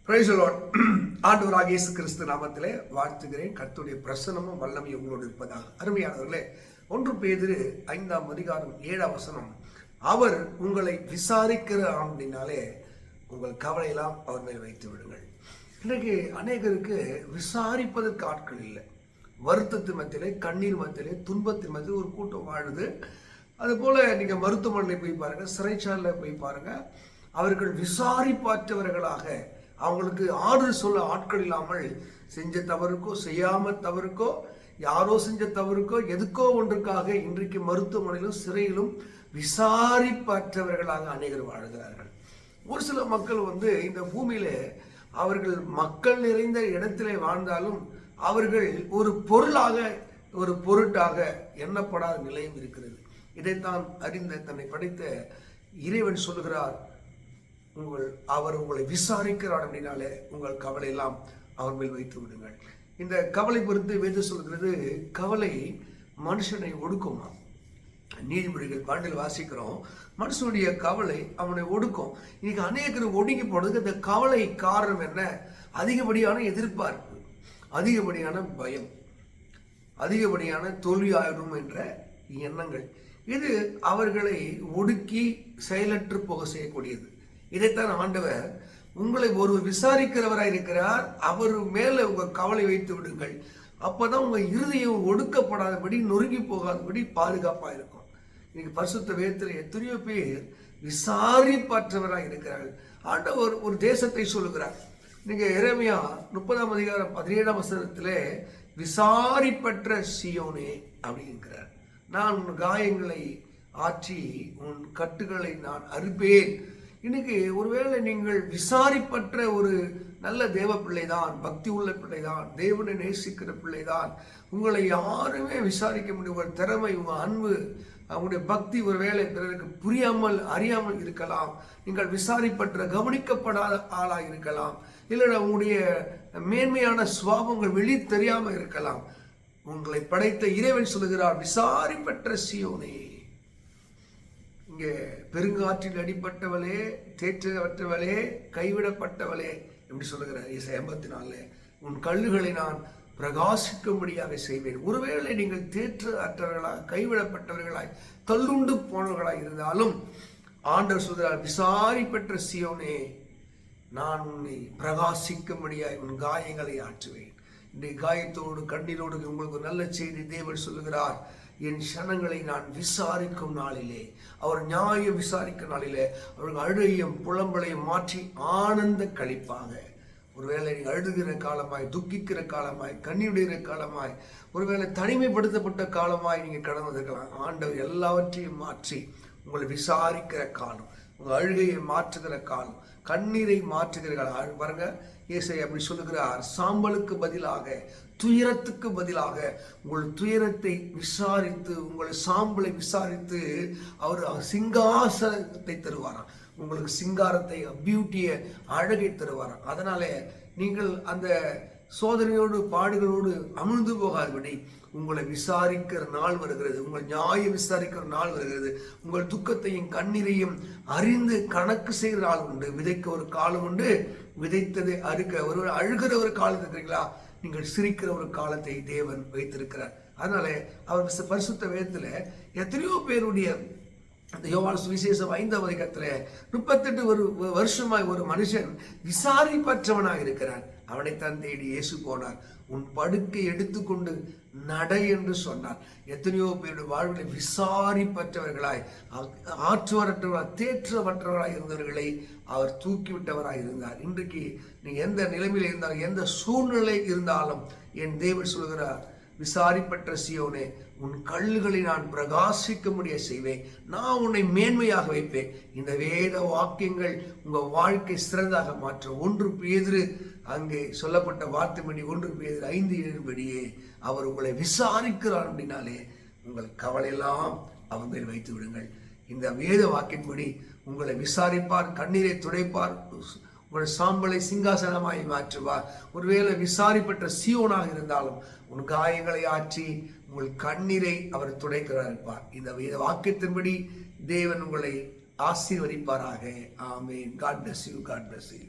Praise the Lord. ஆண்டவராகிய இயேசு கிறிஸ்து நாமத்திலே வாழ்த்துகிறேன். கர்த்தருடைய பிரசன்னமும் வல்லமையும் உங்களோடு இருப்பதாக. அருமையானவர்களே, 1 பேதுரு 5ஆம் அதிகாரம் 7ஆம் வசனம், அவர் உங்களை விசாரிக்கிற ஆண்டினாலே உங்கள் கவலையெல்லாம் அவர் மேல் வைத்து விடுங்கள். இன்றைக்கு அநேகருக்கு விசாரிப்பதற்கு ஆட்கள் இல்லை. வருத்தத்தின் மத்தியிலே, கண்ணீர் மத்தியிலே, துன்பத்தின் மத்தியில் ஒரு கூட்டம் வாழுது. அதுபோல நீங்க மருத்துவமனையில் போய் பாருங்க, சிறைச்சாலையில் போய் பாருங்க, அவர்கள் விசாரிப்பாற்றவர்களாக, அவங்களுக்கு ஆறுதல் சொல்ல ஆட்கள் இல்லாமல், செஞ்ச தவறுக்கோ செய்யாம தவறுக்கோ, யாரோ செஞ்ச தவறுக்கோ எதுக்கோ ஒன்றுக்காக இன்றைக்கு மருத்துவமனையிலும் சிறையிலும் விசாரிப்பற்றவர்களாக அநேகர் வாழ்கிறார்கள். ஒரு சில மக்கள் இந்த பூமியில அவர்கள் மக்கள் நிறைந்த இடத்திலே வாழ்ந்தாலும் அவர்கள் ஒரு பொருளாக, ஒரு பொருட்டாக எண்ணப்படாத நிலையும் இருக்கிறது. இதைத்தான் அறிந்த தன்னை படைத்த இறைவன் சொல்லுகிறார், அவர் உங்களை விசாரிக்கிறார் அப்படின்னாலே உங்கள் கவலை எல்லாம் அவர் மேல் வைத்து விடுங்கள். இந்த கவலை பொறுத்து வேதம் சொல்கிறது, கவலை மனுஷனை ஒடுக்குமா. நீதிமொழிகள் 12 வாசிக்கிறோம், மனுஷனுடைய கவலை அவனை ஒடுக்கும். இன்னைக்கு அநேகர் ஒடுங்கி போனதுக்கு இந்த கவலை காரணம் என்ன? அதிகப்படியான எதிர்பார்ப்பு, அதிகப்படியான பயம், அதிகப்படியான தோல்வியாகும் என்ற எண்ணங்கள். இது அவர்களை ஒடுக்கி செயலற்று போக செய்யக்கூடியது. இதைத்தான் ஆண்டவர், உங்களை ஒரு விசாரிக்கிறவராய் இருக்கிறார், அவர் மேல உங்க கவலை வைத்து விடுங்கள். அப்பதான் உங்க இருதயம் ஒடுக்கப்படாதபடி, நொறுங்கி போகாதபடி பாதுகாப்பா இருக்கும். இன்னைக்கு பரிசுத்த வேதத்தில் எத்தனையோ பேர் விசாரிப்பற்றவராய் இருக்கிறார்கள். ஆண்டவர் ஒரு தேசத்தை சொல்லுகிறார். நீங்க எரேமியா 30ஆம் அதிகாரம் 17ஆம் வசனத்திலே, விசாரிப்பற்ற சீயோனே அப்படிங்கிறார். நான் உன் காயங்களை ஆற்றி உன் கட்டுகளை நான் அறுப்பேன். இன்னைக்கு ஒருவேளை நீங்கள் விசாரிப்பற்ற ஒரு நல்ல தேவ பிள்ளைதான், பக்தி உள்ள பிள்ளைதான், தேவனை நேசிக்கிற பிள்ளைதான், உங்களை யாருமே விசாரிக்க முடியும். உங்கள் திறமை, உங்கள் அன்பு, அவங்களுடைய பக்தி ஒருவேளை பிறருக்கு புரியாமல் அறியாமல் இருக்கலாம். நீங்கள் விசாரிப்பற்ற கவனிக்கப்படாத ஆளாக இருக்கலாம். இல்லைன்னா உங்களுடைய மேன்மையான சுவாபங்கள் வெளி தெரியாமல் இருக்கலாம். உங்களை படைத்த இறைவன் சொல்லுகிறார், விசாரிப்பற்ற சீயோனே, இங்கே பெருங்காற்றில் அடிப்பட்டவளே, தேற்றவற்றவளே, கைவிடப்பட்டவளே எப்படி சொல்லுகிறார் ஏசாயா 84, உன் கல்லுகளை நான் பிரகாசிக்கும்படியாக செய்வேன். ஒருவேளை நீங்கள் தேற்று அற்றவர்களாக, கைவிடப்பட்டவர்களாய், தள்ளுண்டு போனவர்களாய் இருந்தாலும் ஆண்டவர் சொல்கிறார், விசாரிப்பற்ற சீயோனே, நான் உன்னை பிரகாசிக்கும்படியாய் உன் காயங்களை ஆற்றுவேன். இன்றைய காயத்தோடு கண்ணீரோடு உங்களுக்கு நல்ல செய்தி தேவன் சொல்லுகிறார், என் சனங்களை நான் விசாரிக்கும் நாளிலே, அவர் நியாயம் விசாரிக்கும் நாளிலே அவர்கள் அழுகையும் புலம்பலையும் மாற்றி ஆனந்த கழிப்பாங்க. ஒருவேளை நீங்கள் அழுகிற காலமாய், துக்கிக்கிற காலமாய், கண்ணீருடைய காலமாய், ஒருவேளை தனிமைப்படுத்தப்பட்ட காலமாய் நீங்கள் கடந்து வந்திருக்கலாம். ஆண்டவர் எல்லாவற்றையும் மாற்றி உங்களை விசாரிக்கிற காலம், உங்கள் அழுகையை மாற்றுகிற காலம், கண்ணீரை மாற்றுகிற காலம். பாருங்க, ஏசாயா அப்படி சொல்லுகிறார், சாம்பலுக்கு பதிலாக, துயரத்துக்கு பதிலாக உங்கள் துயரத்தை விசாரித்து, உங்கள் சாம்பலை விசாரித்து அவர் சிங்காசனத்தை தருவாராம். உங்களுக்கு சிங்காரத்தை, பியூட்டியை, அழகை தருவாராம். அதனால நீங்கள் அந்த சோதனையோடு பாடுகளோடு அமிழ்ந்து போகாதபடி உங்களை விசாரிக்கிற நாள் வருகிறது, உங்கள் நியாயம் விசாரிக்கிற நாள் வருகிறது. உங்கள் துக்கத்தையும் கண்ணீரையும் அறிந்து கணக்கு செய்கிற நாள் உண்டு. விதைக்க ஒரு காலம் உண்டு, விதைத்ததை அறுக்க ஒரு அழுகிற ஒரு காலம் இருக்கிறீங்களா, நீங்கள் சிரிக்கிற ஒரு காலத்தை தேவன் வைத்திருக்கிறார். அதனால அவர் பரிசுத்த வேதத்துல எத்தனையோ பேருடைய, அந்த யோவான் சுவிசேஷம் 5ஆம் அதிகாரத்துல 38 வருஷமாய் ஒரு மனுஷன் விசாரிப்பற்றவனாக இருக்கிறான். அவனைத்தான் தேடி இயேசு போனார். உன் படுக்கை எடுத்துக்கொண்டு நட என்று சொன்னார். எத்தனையோ பேருடைய வாழ்வில் விசாரிப்பற்றவர்களாய், ஆற்றுவரற்றவர்களாய், தேற்றவற்றவர்களாய் இருந்தவர்களை அவர் தூக்கிவிட்டவராய் இருந்தார். இன்றைக்கு நீங்க எந்த நிலைமையில் இருந்தாலும், எந்த சூழ்நிலை இருந்தாலும், என் தேவன் சொல்கிறார், விசாரிப்பற்ற சீயோனே, உன் கல்லுகளை நான் பிரகாசிக்க முடிய செய்வேன், நான் உன்னை மேன்மையாக வைப்பேன். இந்த வேத வாக்கியங்கள் உங்க வாழ்க்கை சிறந்தாக மாற்ற 1 பேதுரு அங்கே சொல்லப்பட்ட வார்த்தைப்படி 1 பேதுரு 5:7 படியே அவர் உங்களை விசாரிக்கிறார் அப்படின்னாலே உங்கள் கவலையெல்லாம் அவர் மேல் வைத்து விடுங்கள். இந்த வேத வாக்கின்படி உங்களை விசாரிப்பார், கண்ணீரை துடைப்பார், உங்கள் சாம்பலை சிங்காசனமாய் மாற்றுவார். ஒருவேளை விசாரிப்பட்ட சீயோனாக இருந்தாலும் உன் காயங்களை ஆற்றி உங்கள் கண்ணீரை அவர் துடைக்கிறார் இருப்பார். இந்த வேத வாக்கியத்தின்படி தேவன் உங்களை ஆசீர்வதிப்பாராக. ஆமென். God bless you. God bless you.